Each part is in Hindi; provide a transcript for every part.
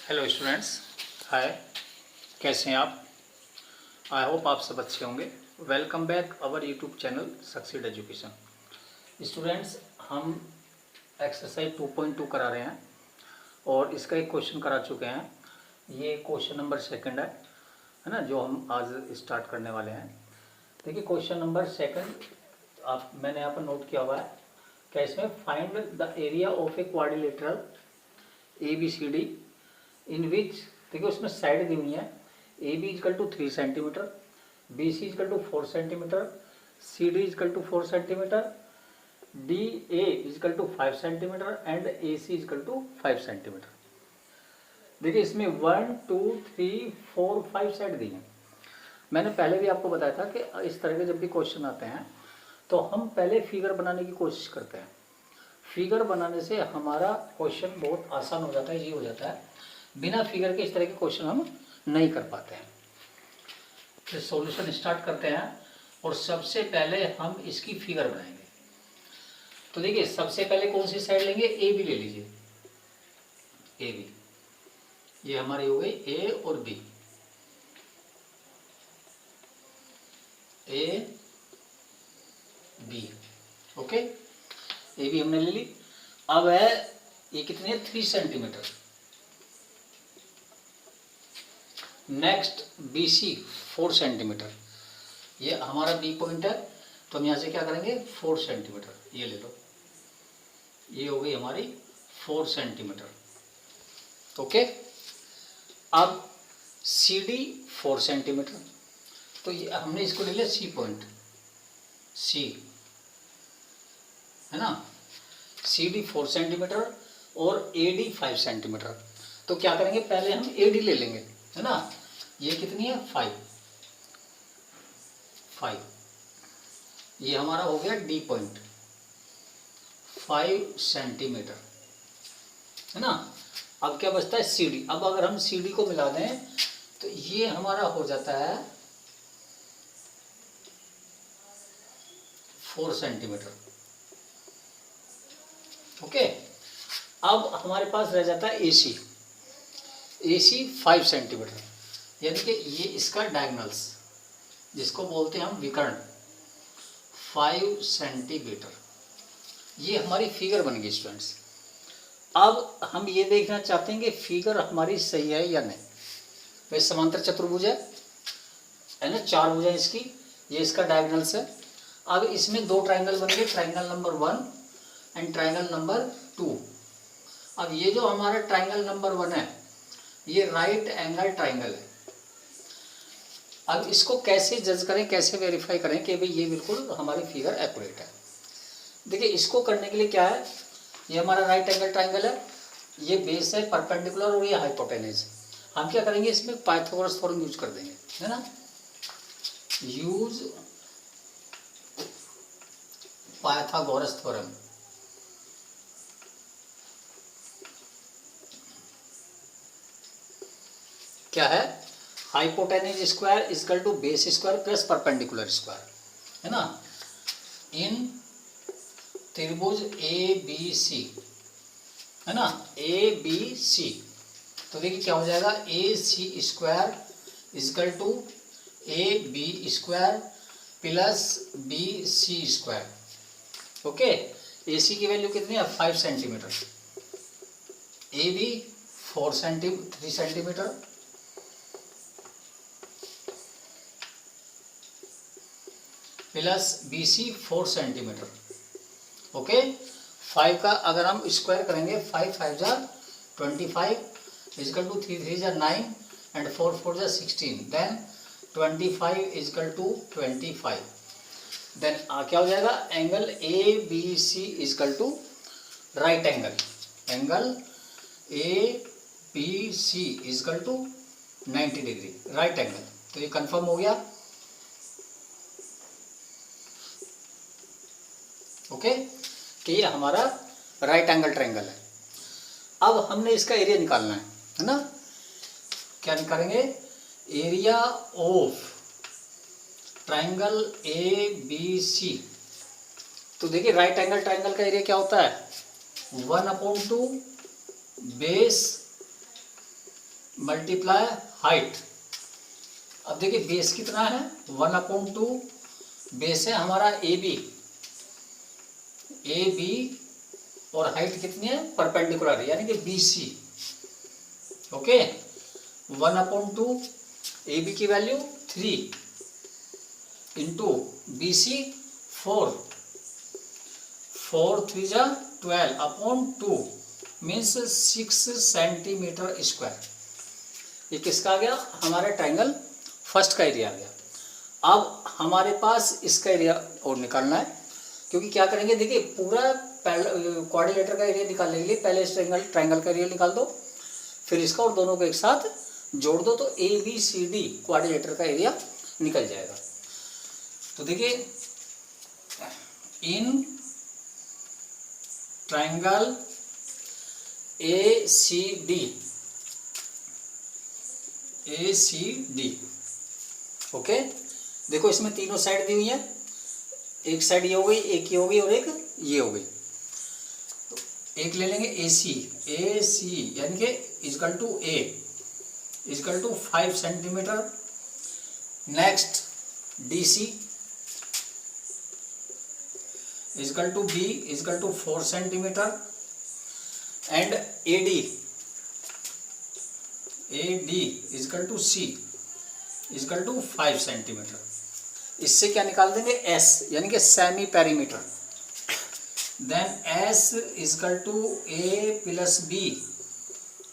हेलो स्टूडेंट्स, हाय। कैसे हैं आप? आई होप आप सब अच्छे होंगे। Welcome back our YouTube channel Succeed Education. Students, हम एक्सरसाइज 2.2 करा रहे हैं और इसका एक क्वेश्चन करा चुके हैं। ये क्वेश्चन नंबर सेकंड है ना, जो हम आज स्टार्ट करने वाले हैं। देखिए क्वेश्चन नंबर सेकंड मैंने यहाँ पर नोट किया हुआ है। क्या इसमें find the area of a quadrilateral ABCD in which, देखिए उसमें साइड दी हुई है। AB is equal to 3 centimetre, BC is equal to 4 centimetre, CD is equal to 4 centimetre, DA is equal to 5 centimetre and AC is equal to 5 centimetre. देखिए इसमें 1 2 3 4 5 साइड दी हैं। मैंने पहले भी आपको बताया था कि इस तरह के जब भी क्वेश्चन आते हैं तो हम पहले फिगर बनाने की कोशिश करते हैं। फिगर बनाने से हमारा क्वेश्चन बहुत आसान हो जाता है, ये हो जाता है। बिना फिगर के इस तरह के क्वेश्चन हम नहीं कर पाते हैं। फिर सॉल्यूशन स्टार्ट करते हैं और सबसे पहले हम इसकी फिगर बनाएंगे। तो देखिए सबसे पहले कौन सी साइड लेंगे? ए बी ले लीजिए। ए बी, ये हमारी हो गई ए और B. A B, okay. A B हमने ले ली। अब है ये कितनी है? 3 सेंटीमीटर। नेक्स्ट BC 4 सेंटीमीटर, ये हमारा बी पॉइंट है। तो हम यहाँ से क्या करेंगे? 4 सेंटीमीटर, ये ले लो। ये हो गई हमारी 4 सेंटीमीटर, ओके। अब CD 4 सेंटीमीटर, तो ये हमने इसको ले लिया C पॉइंट, C है ना। CD 4 सेंटीमीटर और AD 5 सेंटीमीटर। तो क्या करेंगे? पहले हम AD ले लेंगे, है ना। ये कितनी है? 5। ये हमारा हो गया D पॉइंट, 5 सेंटीमीटर, है ना। अब क्या बचता है? CD। अब अगर हम CD को मिला दें तो ये हमारा हो जाता है 4 सेंटीमीटर, ओके। अब हमारे पास रह जाता है AC 5 सेंटीमीटर, यानी कि ये इसका डायगोनल्स, जिसको बोलते हैं हम विकर्ण, 5 सेंटीमीटर। ये हमारी फिगर बन गई स्टूडेंट्स। अब हम ये देखना चाहते हैं कि फिगर हमारी सही है या नहीं। वह समांतर चतुर्भुज है ना, 4 भुजाएं इसकी, ये इसका डायगोनल्स है। अब इसमें 2 ट्राइंगल बन गए, triangle number 1 and triangle number 2। अब ये जो हमारा ट्राइंगल नंबर 1 है, ये राइट एंगल ट्राइंगल है। अब इसको कैसे जज करें, कैसे वेरीफाई करें कि भाई ये बिल्कुल हमारी फिगर एक्यूरेट है? देखिए इसको करने के लिए क्या है, ये हमारा राइट एंगल ट्राइंगल है, ये बेस है परपेंडिकुलर और ये हाइपोटेन्यूज। हम क्या करेंगे? इसमें पाइथागोरस थ्योरम यूज कर देंगे, है ना। Use Pythagoras theorem. क्या है? Hypotenuse square equal to base square plus perpendicular square, है ना। इन त्रिभुज ABC, है ना, ABC। तो देखिए क्या हो जाएगा? AC square equal to AB square plus BC square, okay. AC की वैल्यू कितनी है? 5 centimetre, AB 3 centimetre plus BC 4 centimetre, okay. 5 का अगर हम स्क्वायर करेंगे, 5 5 जा 25 इजकल टू 3 3 जा 9 एंड 4 4 जा 16, देन 25 इजकल टू 25। देन क्या हो जाएगा? Angle ABC is equal to right angle ABC is equal to 90 degree, right angle. तो ये कंफर्म हो गया, ओके, कि ये हमारा राइट एंगल ट्रायंगल है। अब हमने इसका एरिया निकालना है ना। क्या निकालेंगे? Area of triangle ABC। तो देखिए राइट एंगल ट्रायंगल का एरिया क्या होता है? 1/2 बेस मल्टीप्लाई हाइट। अब देखिए बेस कितना है 1/2, बेस है हमारा ए बी और हाइट कितनी है परपेंडिकुलर यानी कि BC। ओके 1/2 ए बी की वैल्यू 3 इंटू BC 4, 4 3 जा 12/2 मीन्स 6 सेंटीमीटर स्क्वायर। ये किसका आ गया हमारे ट्राइंगल फर्स्ट का एरिया आ गया। अब हमारे पास इसका एरिया और निकालना है, क्योंकि क्या करेंगे देखिए पूरा क्वाड्रिलेटर का एरिया निकालने के लिए पहले इस ट्राइंगल का एरिया निकाल दो, फिर इसका और दोनों को एक साथ जोड़ दो तो ABCD क्वाड्रिलेटर का एरिया निकल जाएगा। तो देखिए इन ट्राइंगल ACD ओके। देखो इसमें तीनों साइड दी हुई है, एक साइड ये हो गई, एक ये हो गई और एक ये हो गई। तो एक ले लेंगे AC यानी कि equal to A equal to 5 centimetre. Next DC equal to B equal to 4 centimetre and AD equal to C equal to 5 centimetre. इससे क्या निकाल देंगे S यानी कि semi perimeter. Then S equal to A plus B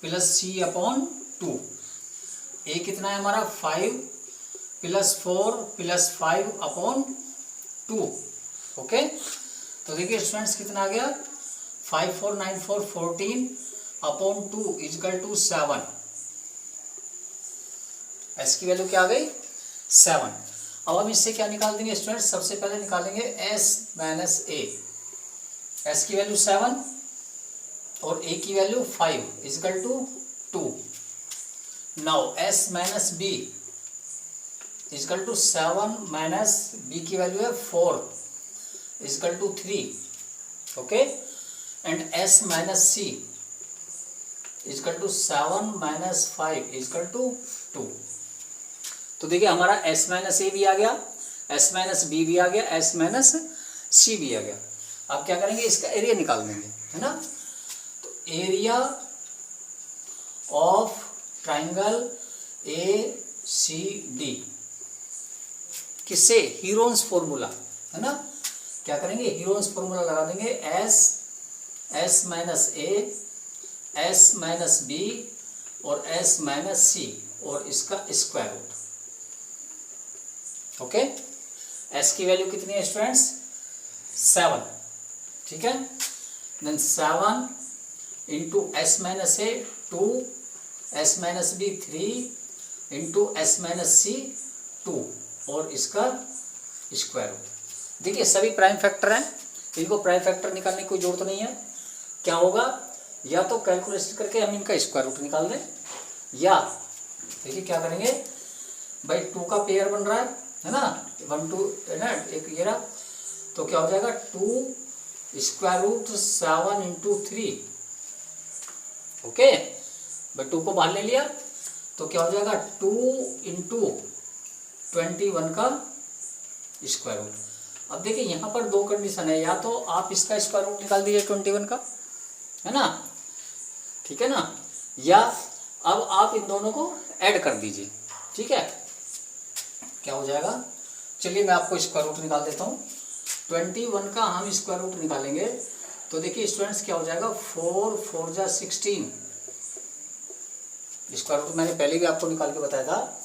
plus C/2। A कितना है हमारा 5 प्लस 4 प्लस 5/2। ओके तो देखिए स्टूडेंट्स कितना आ गया 5 4 9 4 14/2 इक्वल टू 7। S की वैल्यू क्या आ गई 7। अब हम इससे क्या निकाल देंगे स्टूडेंट्स, सबसे पहले निकालेंगे S माइनस A। S की वैल्यू 7 और A की वैल्यू 5 equal to 2। Now S minus B equal to 7 minus B की वैल्यू है 4 equal to 3। Okay and S minus C equal to 7 minus 5 equal to 2। तो देखिए हमारा S माइनस A भी आ गया, S माइनस B भी आ गया, S माइनस C भी आ गया। अब क्या करेंगे इसका एरिया निकाल देंगे, है ना। तो एरिया ऑफ ट्राइंगल ACD किससे हीरोन्स फॉर्मूला, है ना। क्या करेंगे हीरोन्स फॉर्मूला लगा देंगे S minus A S minus B और S माइनस C और इसका स्क्वायर रूट। ओके S की वैल्यू कितनी है स्टूडेंट्स 7, ठीक है। Then 7 into S minus A 2 S minus B 3 into S minus C 2 और इसका स्क्वायर रूट। देखिए सभी प्राइम फैक्टर हैं, इनको प्राइम फैक्टर निकालने की कोई जरूरत नहीं है। क्या होगा या तो कैलकुलेशन करके हम इनका स्क्वायर रूट निकाल दें, या देखिए क्या करेंगे भाई 2 का पेयर बन रहा है ना 1 2 है ना, एक ये रहा तो क्या हो जाएगा 2 स्क्वायर रूट 7 इंटू 3। ओके भाई 2 को बाहर ले लिया तो क्या हो जाएगा 2 इंटू 21 का स्क्वायर रूट। अब देखिए यहाँ पर दो कंडीशन है, या तो आप इसका स्क्वायर रूट निकाल दीजिए 21 का, है ना, ठीक है ना, या अब आप इन दोनों को ऐड कर दीजिए, ठीक है। क्या हो जाएगा चलिए मैं आपको स्क्वायर रूट निकाल देता हूँ। 21 का हम स्क्वायर रूट निकालेंगे तो देखिए स्टूडेंट्स क्या हो जाएगा 4 4 जा 16। स्क्वायर रूट मैंने पहले भी आपको निकाल के बताया था,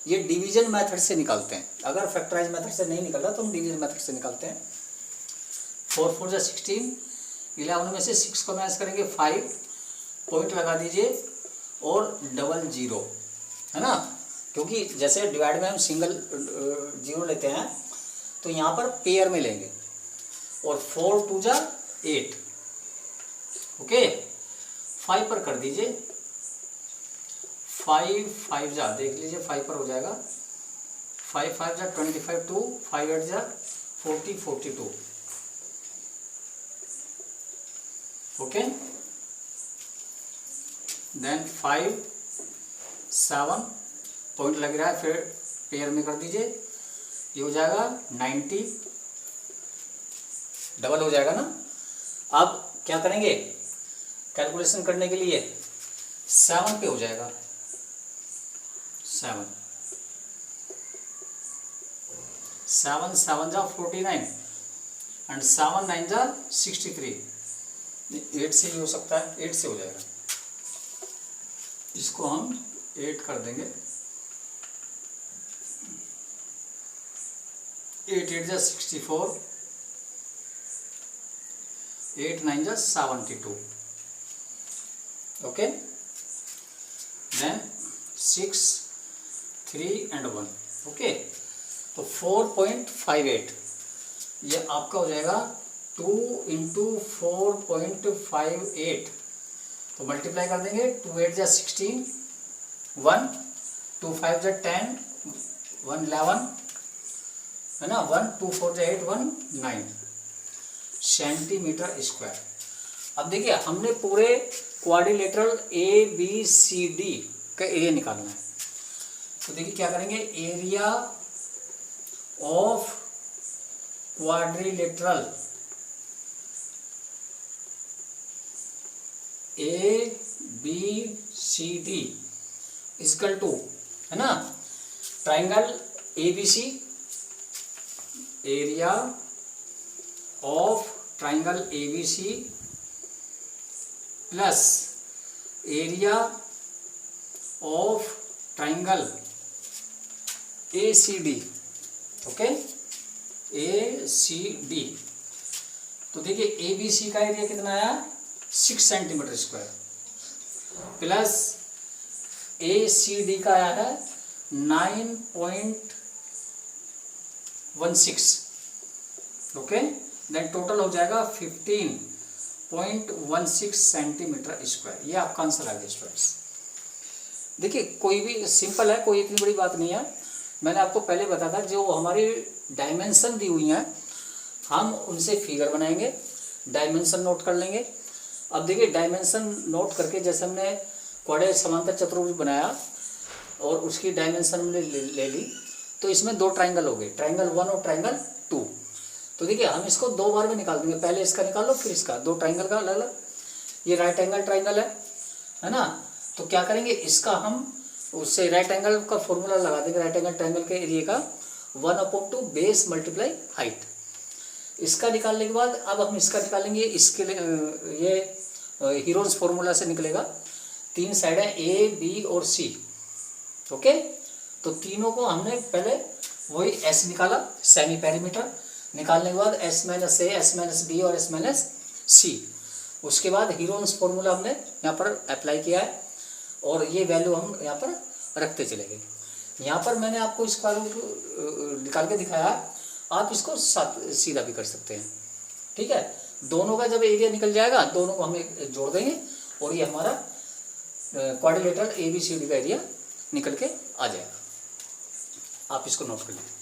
ये डिवीजन मेथड से निकालते हैं। अगर फैक्टराइज मेथड से नहीं निकल रहा तो हम डिवीजन मेथड से निकालते हैं। 4 4 जा 16, 11 में से 6 को माइनस करेंगे 5, पॉइंट लगा दीजिए और 00, है ना, क्योंकि जैसे डिवाइड में हम सिंगल जीरो लेते हैं तो यहाँ पर पेयर में लेंगे। और 4 2 जा 8, ओके 5 पर कर दीजिए, 5 5 जा देख लीजिए 5 पर हो जाएगा, 5 5 जा 25 2 5 8 जा 40 42। ओके देन 5 7 पॉइंट लग रहा है, फिर पेयर में कर दीजिए, ये हो जाएगा 90, डबल हो जाएगा ना। अब क्या करेंगे कैलकुलेशन करने के लिए, 7 पे हो जाएगा, 7 7 जा 49 एंड 7 9 जा 63, 8 से ही हो सकता है, 8 से हो जाएगा, इसको हम 8 कर देंगे, 8 8 जा 64, 8 9 जा 72, ओके, देन 6 3 एंड 1, ओके। तो 4.58 ये आपका हो जाएगा 2 इंटू 4.58, तो मल्टीप्लाई कर देंगे, 2 8 जा 16, 1 2 5 जा 10, 1 11 है ना, 1 2 4 जा 8, 1 9 सेंटीमीटर स्क्वायर। अब देखिए हमने पूरे quadrilateral A B C D का एरिया निकालना है, तो देखिए क्या करेंगे, area of quadrilateral A B C D equal to, है ना, triangle A B C, area of triangle A B C plus area of triangle A C D, okay, A C D. तो देखिए ए बी सी का एरिया कितना आया, 6 सेंटीमीटर स्क्वायर, प्लस ए सी डी का आया है 9.16, ओके, देन टोटल हो जाएगा 15.16 सेंटीमीटर स्क्वायर। ये आपका आंसर आ गया स्टूडेंट्स। देखिए कोई भी सिंपल है, कोई इतनी बड़ी बात नहीं है। मैंने आपको पहले बताया था जो हमारी डायमेंशन दी हुई हैं हम उनसे फिगर बनाएंगे, डायमेंशन नोट कर लेंगे। अब देखिए डायमेंशन नोट करके जैसे हमने क्वाड्रेट समांतर चतुर्भुज बनाया और उसकी डायमेंशन हमने ले ली, तो इसमें 2 ट्राइंगल हो गए, ट्राइंगल 1 और ट्राइंगल 2। तो देखिए हम इसको 2 बार में निकाल देंगे, पहले इसका निकाल लो फिर इसका, 2 ट्राइंगल का अलग अलग। ये राइट एंगल ट्राइंगल है ना, तो क्या करेंगे इसका हम उससे राइट एंगल का फॉर्मूला लगा देंगे, राइट एंगल ट्राइंगल के एरिया का 1/2 बेस मल्टीप्लाई हाइट। इसका निकालने के बाद अब हम इसका निकालेंगे, इसके लिए ये हीरोज फॉर्मूला से निकलेगा, 3 साइड है ए बी और सी, ओके। तो तीनों को हमने पहले वही एस निकाला, सेमी पेरीमीटर निकालने के बाद एस माइनस ए, एस माइनस बी और एस माइनस सी। उसके बाद हीरोज फॉर्मूला हमने यहाँ पर अप्लाई किया है और ये वैल्यू हम यहाँ पर रखते चले गए। यहाँ पर मैंने आपको इसका निकाल के दिखाया, आप इसको सीधा भी कर सकते हैं, ठीक है। दोनों का जब एरिया निकल जाएगा दोनों को हम जोड़ देंगे और ये हमारा quadrilateral A B C D का एरिया निकल के आ जाएगा। आप इसको नोट कर लीजिए।